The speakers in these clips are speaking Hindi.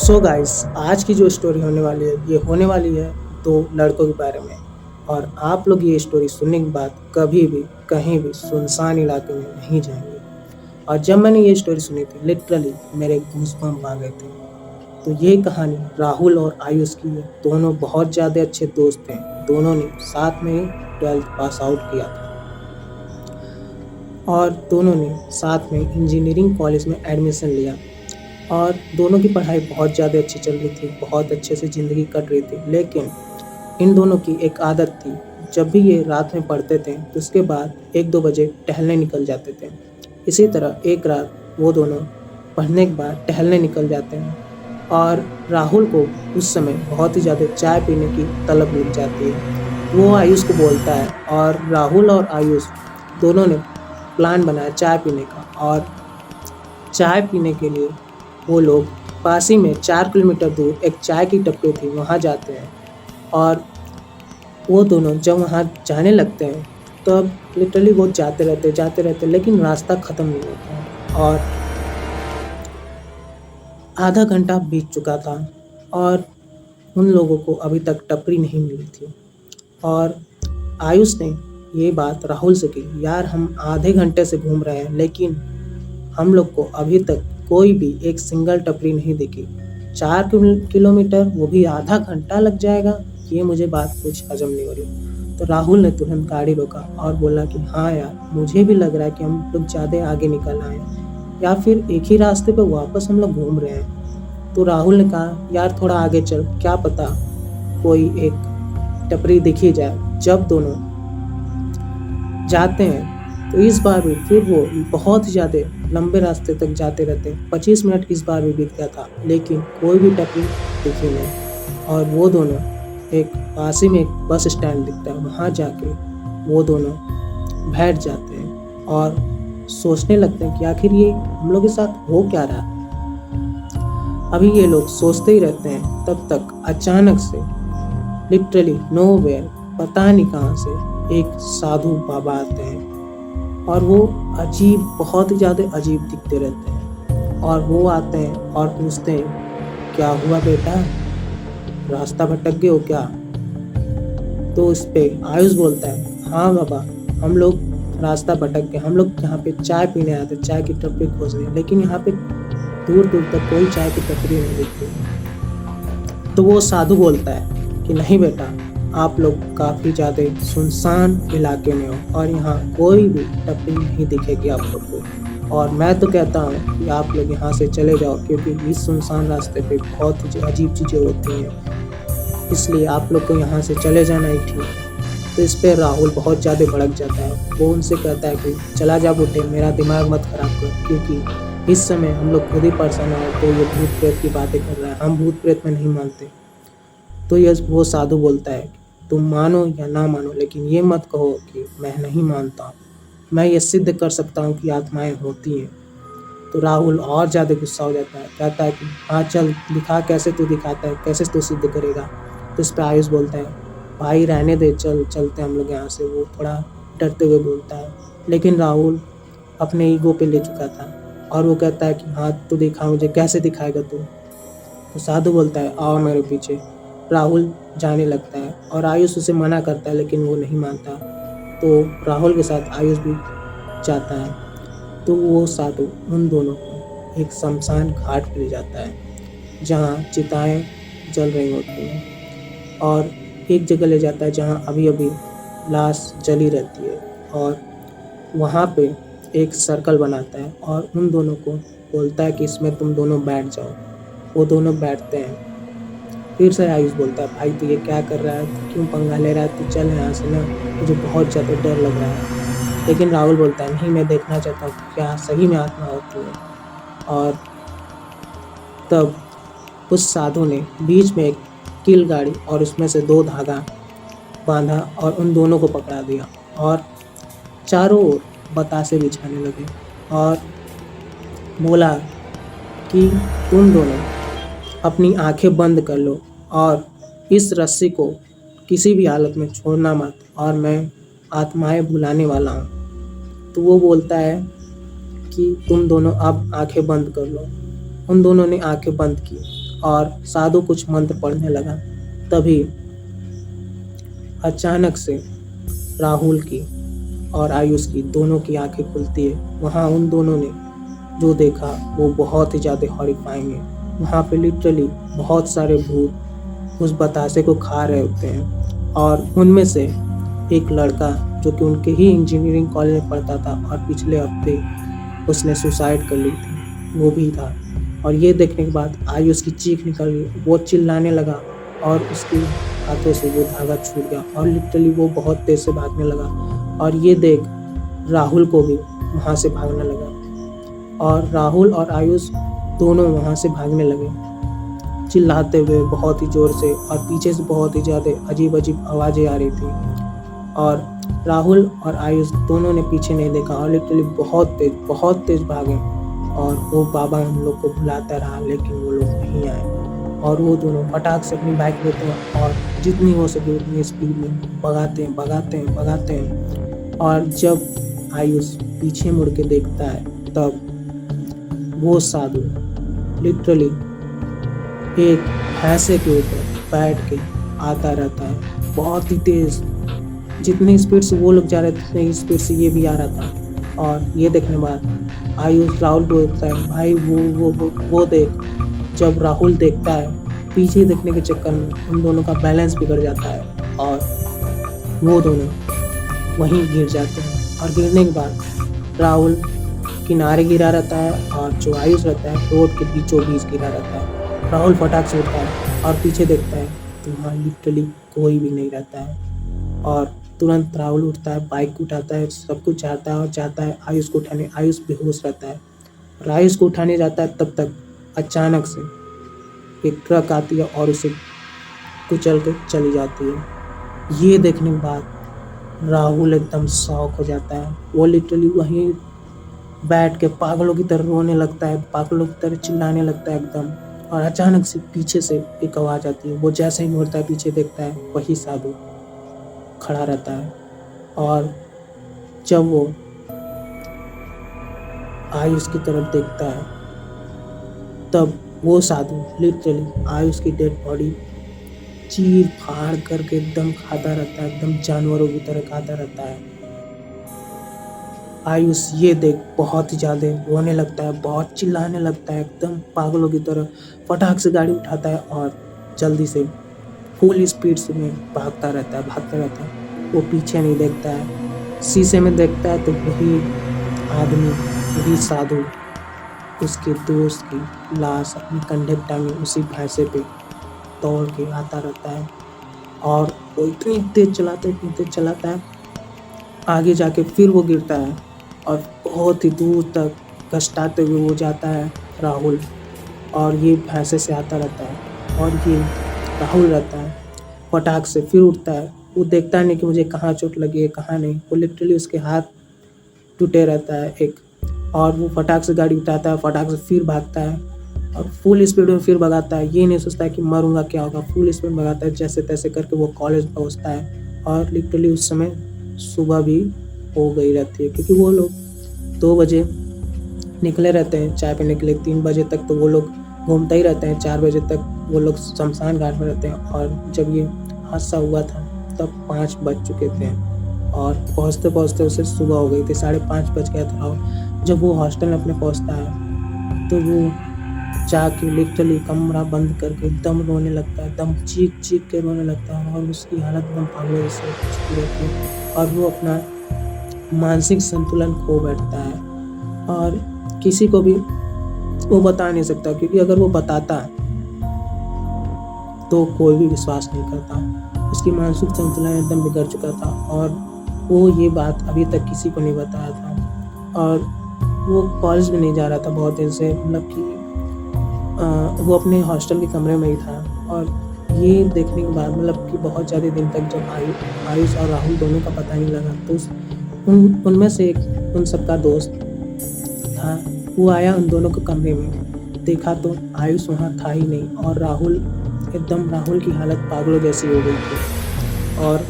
सो गाइस, आज की जो स्टोरी होने वाली है ये होने वाली है दो लड़कों के बारे में। और आप लोग ये स्टोरी सुनने के बाद कभी भी कहीं भी सुनसान इलाके में नहीं जाएंगे। और जब मैंने ये स्टोरी सुनी थी लिटरली मेरे गूज़बम्प आ गए थे। तो ये कहानी राहुल और आयुष की है। दोनों बहुत ज़्यादा अच्छे दोस्त हैं। दोनों ने साथ में ही 12th पास आउट किया था और दोनों ने साथ में इंजीनियरिंग कॉलेज में एडमिशन लिया। और दोनों की पढ़ाई बहुत ज़्यादा अच्छी चल रही थी, बहुत अच्छे से ज़िंदगी कट रही थी। लेकिन इन दोनों की एक आदत थी, जब भी ये रात में पढ़ते थे तो उसके बाद 1-2 बजे टहलने निकल जाते थे। इसी तरह एक रात वो दोनों पढ़ने के बाद टहलने निकल जाते हैं और राहुल को उस समय बहुत ही ज़्यादा चाय पीने की तलब लग जाती है। वो आयुष को बोलता है और राहुल और आयुष दोनों ने प्लान बनाया चाय पीने का। और चाय पीने के लिए वो लोग पास ही में 4 किलोमीटर दूर एक चाय की टपरी थी, वहाँ जाते हैं। और वो दोनों जब वहाँ जाने लगते हैं तब लिटरली वो जाते रहते लेकिन रास्ता ख़त्म नहीं होता है। और आधा घंटा बीत चुका था और उन लोगों को अभी तक टपरी नहीं मिली थी। और आयुष ने ये बात राहुल से की, यार हम आधे घंटे से घूम रहे हैं लेकिन हम लोग को अभी तक कोई भी एक सिंगल टपरी नहीं दिखी। 4 किलोमीटर वो भी आधा घंटा लग जाएगा, ये मुझे बात कुछ हजम नहीं हो रही। तो राहुल ने तुरंत गाड़ी रोका और बोला कि हाँ यार, मुझे भी लग रहा है कि हम लोग ज़्यादा आगे निकल आए हैं या फिर एक ही रास्ते पे वापस हम लोग घूम रहे हैं। तो राहुल ने कहा यार थोड़ा आगे चल, क्या पता कोई एक टपरी दिखी जाए। जब दोनों जाते हैं तो इस बार भी फिर वो बहुत ही ज़्यादा लंबे रास्ते तक जाते रहते। 25 मिनट इस बार भी बीत गया था लेकिन कोई भी टपरी दिखी नहीं। और वो दोनों एक पास ही में एक बस स्टैंड दिखता है, वहाँ जाके वो दोनों बैठ जाते हैं और सोचने लगते हैं कि आखिर ये हम लोग के साथ हो क्या रहा। अभी ये लोग सोचते ही रहते हैं, तब तक अचानक से लिटरली नोवेयर पता नहीं कहाँ से एक साधु बाबा आते हैं। और वो बहुत ही ज़्यादा अजीब दिखते रहते हैं। और वो आते हैं और पूछते हैं क्या हुआ बेटा, रास्ता भटक गए हो क्या। तो इस पे आयुष बोलता है हाँ बाबा, हम लोग रास्ता भटक गए। हम लोग यहाँ पे चाय पीने आए थे, चाय की टपरी खोजने, लेकिन यहाँ पे दूर दूर तक कोई चाय की टपरी नहीं दिखती। तो वो साधु बोलता है कि नहीं बेटा, आप लोग काफ़ी ज़्यादा सुनसान इलाके में हो और यहाँ कोई भी टपरी नहीं दिखेगी आप लोग को। और मैं तो कहता हूँ कि आप लोग यहाँ से चले जाओ, क्योंकि इस सुनसान रास्ते पे बहुत ही अजीब चीज़ें होती हैं, इसलिए आप लोग को यहाँ से चले जाना ही ठीक है। तो इस पर राहुल बहुत ज़्यादा भड़क जाता है। वो उनसे कहता है कि चला जा बूटे, मेरा दिमाग मत खराब कर, क्योंकि इस समय हम लोग खुद ही परेशान है। तो ये भूत प्रेत की बातें कर रहा है, हम भूत प्रेत में नहीं मानते। तो ये वो साधु बोलता है तुम मानो या ना मानो, लेकिन ये मत कहो कि मैं नहीं मानता। मैं ये सिद्ध कर सकता हूँ कि आत्माएं होती हैं। तो राहुल और ज़्यादा गुस्सा हो जाता है, कहता है कि हाँ चल दिखा, कैसे तू दिखाता है, कैसे तू सिद्ध करेगा। तो इस पर आयुष बोलता है भाई रहने दे, चलते हम लोग यहाँ से। वो थोड़ा डरते हुए बोलता है, लेकिन राहुल अपने ईगो पे ले चुका था और वो कहता है कि हाँ तू दिखा मुझे, कैसे दिखाएगा तू। तो साधु बोलता है आओ मेरे पीछे। राहुल जाने लगता है और आयुष उसे मना करता है लेकिन वो नहीं मानता। तो राहुल के साथ आयुष भी जाता है। तो वो साधु उन दोनों को एक शमशान घाट पर ले जाता है जहाँ चिताएं जल रही होती हैं। और एक जगह ले जाता है जहाँ अभी अभी लाश जली रहती है। और वहाँ पे एक सर्कल बनाता है और उन दोनों को बोलता है कि इसमें तुम दोनों बैठ जाओ। वो दोनों बैठते हैं। फिर से आयुष बोलता है भाई तू ये क्या कर रहा है, तू क्यों पंगा ले रहा है, तू चल यहाँ से ना, मुझे बहुत ज़्यादा डर लग रहा है। लेकिन राहुल बोलता है नहीं, मैं देखना चाहता हूँ क्या सही में आत्मा होती है। और तब उस साधु ने बीच में एक कील गाड़ी और उसमें से 2 धागा बांधा और उन दोनों को पकड़ा दिया और चारों ओर बतासे बिछाने लगे और बोला कि तुम दोनों अपनी आंखें बंद कर लो और इस रस्सी को किसी भी हालत में छोड़ना मत, और मैं आत्माएं बुलाने वाला हूँ। तो वो बोलता है कि तुम दोनों अब आंखें बंद कर लो। उन दोनों ने आंखें बंद की और साधु कुछ मंत्र पढ़ने लगा। तभी अचानक से राहुल की और आयुष की दोनों की आंखें खुलती है। वहाँ उन दोनों ने जो देखा वो बहुत ही ज़्यादा हॉरिफाइंग है। वहाँ पे लिटरली बहुत सारे भूत उस बतासे को खा रहे होते हैं और उनमें से एक लड़का जो कि उनके ही इंजीनियरिंग कॉलेज में पढ़ता था और पिछले हफ्ते उसने सुसाइड कर ली थी, वो भी था। और ये देखने के बाद आयुष की चीख निकल गई, वो चिल्लाने लगा और उसके हाथों से वो धागा छूट गया और लिटरली वो बहुत तेज से भागने लगा। और ये देख राहुल को भी वहाँ से भागना लगा और राहुल और आयुष दोनों वहाँ से भागने लगे चिल्लाते हुए बहुत ही ज़ोर से, और पीछे से बहुत ही ज़्यादा अजीब अजीब आवाज़ें आ रही थी। और राहुल और आयुष दोनों ने पीछे नहीं देखा और लिटरली बहुत तेज भागे और वो बाबा उन लोग को बुलाता रहा, लेकिन वो लोग नहीं आए। और वो दोनों फटाक से अपनी बाइक लेते हैं और जितनी हो सके उतनी स्पीड में भगाते हैं। और जब आयुष पीछे मुड़ के देखता है तब वो साधु लिटरली एक भैंसे के ऊपर बैठ के आता रहता है बहुत ही तेज। जितनी स्पीड से वो लोग जा रहे थे उतनी ही स्पीड से ये भी आ रहा था। और ये देखने बाद आयुष राहुल को देखता है, भाई वो देख। जब राहुल देखता है पीछे देखने के चक्कर में उन दोनों का बैलेंस बिगड़ जाता है और वो दोनों वहीं गिर जाते हैं। और गिरने के बाद राहुल किनारे गिरा रहता है और जो आयुष रहता है रोड के बीचों बीच गिरा रहता है। राहुल फटाक से उठता है और पीछे देखता है तो वहाँ लिटरली कोई भी नहीं रहता है। और तुरंत राहुल उठता है, बाइक उठाता है, सब कुछ जाता है और जाता है आयुष को उठाने। आयुष बेहोश रहता है और आयुष को उठाने जाता है तब तक अचानक से एक ट्रक आती है और उसे कुचल के चली जाती है। ये देखने के बाद राहुल एकदम शॉक हो जाता है। वो लिटरली वहीं बैठ के पागलों की तरह रोने लगता है, पागलों की तरह चिल्लाने लगता है एकदम। और अचानक से पीछे से एक आवाज़ आती है। वो जैसे ही मुड़ता है पीछे देखता है वही साधु खड़ा रहता है। और जब वो आयुष की तरफ देखता है तब वो साधु लिटरली आयुष की डेड बॉडी चीर फाड़ करके एकदम खाता रहता है, एकदम जानवरों की तरह खाता रहता है। आयुष ये देख बहुत ही ज़्यादा रोने लगता है, बहुत चिल्लाने लगता है एकदम पागलों की तरह। फटाक से गाड़ी उठाता है और जल्दी से फुल स्पीड से में भागता रहता है। वो पीछे नहीं देखता है, शीशे में देखता है तो वही आदमी, वही साधु उसके दोस्त की लाश अपने कंधे पे टांगे उसी भैंसे पे दौड़ के आता रहता है। और वो इतनी तेज चलाता है आगे जाके फिर वो गिरता है और बहुत ही दूर तक घसटाते हुए वो जाता है राहुल। और ये भैंसे से आता रहता है और ये राहुल रहता है। फटाक से फिर उठता है, वो देखता नहीं कि मुझे कहाँ चोट लगी है कहाँ नहीं। वो लिटरली उसके हाथ टूटे रहता है एक, और वो फटाक से गाड़ी उठाता है, फटाक से फिर भागता है और फुल स्पीड में फिर भगाता है। ये नहीं सोचता है कि मरूंगा क्या होगा, फुल स्पीड में भगाता है। जैसे तैसे करके वो कॉलेज पहुंचता है और लिटरली उस समय सुबह भी हो गई रहती है, क्योंकि वो लोग 2 बजे निकले रहते हैं चाय पीने के लिए। 3 बजे तक तो वो लोग घूमते ही रहते हैं, 4 बजे तक वो लोग शमशान घाट में रहते हैं। और जब ये हादसा हुआ था तब 5 बज चुके थे और पहुँचते पहुँचते उसे सुबह हो गई थी, 5:30 बज गया था। और जब वो हॉस्टल में अपने पहुँचता है तो वो जाके लिटरली कमरा बंद करके एकदम रोने लगता है, एकदम चीख के रोने लगता है। और उसकी हालत एकदम पागलों जैसी रहती है और वो अपना मानसिक संतुलन खो बैठता है। और किसी को भी वो बता नहीं सकता, क्योंकि अगर वो बताता तो कोई भी विश्वास नहीं करता। उसकी मानसिक संतुलन एकदम बिगड़ चुका था और वो ये बात अभी तक किसी को नहीं बताया था। और वो कॉलेज में नहीं जा रहा था बहुत दिन से, मतलब कि वो अपने हॉस्टल के कमरे में ही था। और ये देखने के बाद मतलब कि बहुत ज़्यादा दिन तक जब आयुष और राहुल दोनों का पता नहीं लगा तो उनमें से एक उन सबका दोस्त था, वो आया उन दोनों के कमरे में, देखा तो आयुष वहाँ था ही नहीं और राहुल की हालत पागलों जैसी हो गई थी। और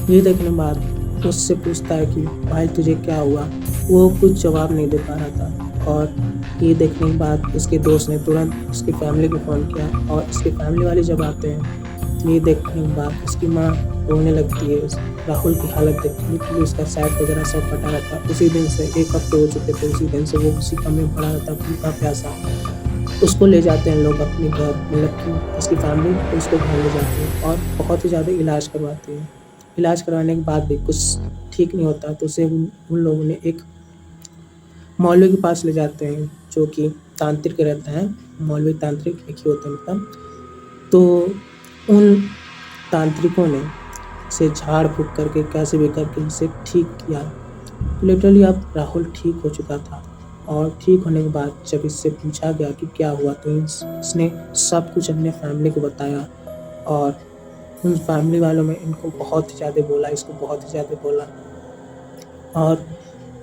ये देखने के बाद उससे पूछता है कि भाई तुझे क्या हुआ। वो कुछ जवाब नहीं दे पा रहा था और ये देखने के बाद उसके दोस्त ने तुरंत उसकी फैमिली को फ़ोन किया और उसके फैमिली वाले जब आते हैं तो ये देखने के बाद उसकी माँ रोने लगती है राहुल की हालत देखने के लिए। उसका सैट वगैरह सब फटा रहता है। उसी दिन से 1 हफ्ते हो चुके थे, उसी दिन से वो उसी कमरे में पड़ा रहता, भूखा प्यासा। उसको ले जाते हैं लोग अपने घर, मतलब कि उसकी फैमिली उसको घर ले जाती है और बहुत ही ज़्यादा इलाज करवाती है। इलाज करवाने के बाद भी कुछ ठीक नहीं होता तो उसे उन लोगों ने एक मौलवी के पास ले जाते हैं जो कि तांत्रिक रहते हैं। मौलवी तांत्रिक एक ही होते हैं मतलब। तो उन तांत्रिकों ने उसे झाड़ फूँक करके कैसे भी करके उसे ठीक किया। लिटरली अब राहुल ठीक हो चुका था और ठीक होने के बाद जब इससे पूछा गया कि क्या हुआ तो इसने सब कुछ अपने फैमिली को बताया और उन फैमिली वालों में इनको बहुत ही ज़्यादा बोला, इसको बहुत ही ज़्यादा बोला।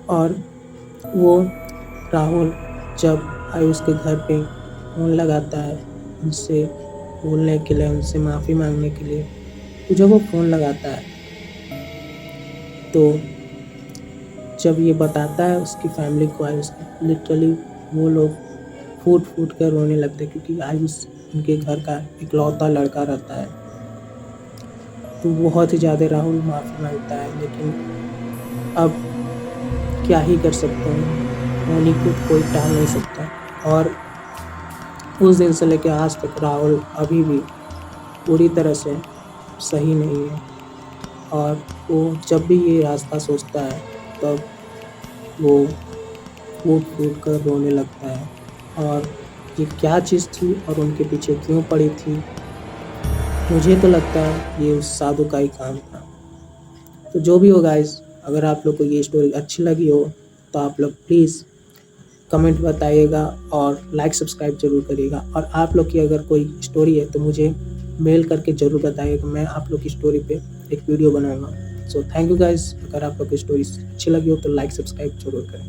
और वो राहुल जब आयुष के घर पे फ़ोन लगाता है उनसे बोलने के लिए, उनसे माफ़ी मांगने के लिए, तो जब वो फ़ोन लगाता है तो जब ये बताता है उसकी फैमिली को आयुष को, लिटरली वो लोग फूट कर रोने लगते क्योंकि आयुष उनके घर का इकलौता लड़का रहता है। तो बहुत ही ज़्यादा राहुल माफ़ी मांगता है, लेकिन अब क्या ही कर सकते हैं, होनी को कोई टाल नहीं सकता। और उस दिन से लेकर आज तक राहुल अभी भी पूरी तरह से सही नहीं है और वो जब भी ये रास्ता सोचता है तब वो फूट कर रोने लगता है। और ये क्या चीज़ थी और उनके पीछे क्यों पड़ी थी, मुझे तो लगता है ये उस साधु का ही काम था। तो जो भी हो गाइस, अगर आप लोग को ये स्टोरी अच्छी लगी हो तो आप लोग प्लीज़ कमेंट बताइएगा और लाइक सब्सक्राइब ज़रूर करिएगा। और आप लोग की अगर कोई स्टोरी है तो मुझे मेल करके ज़रूर बताइएगा, मैं आप लोग की स्टोरी पे एक वीडियो बनाऊँगा। So thank you guys. अगर आप लोग की स्टोरी अच्छी लगी हो तो लाइक सब्सक्राइब ज़रूर करें।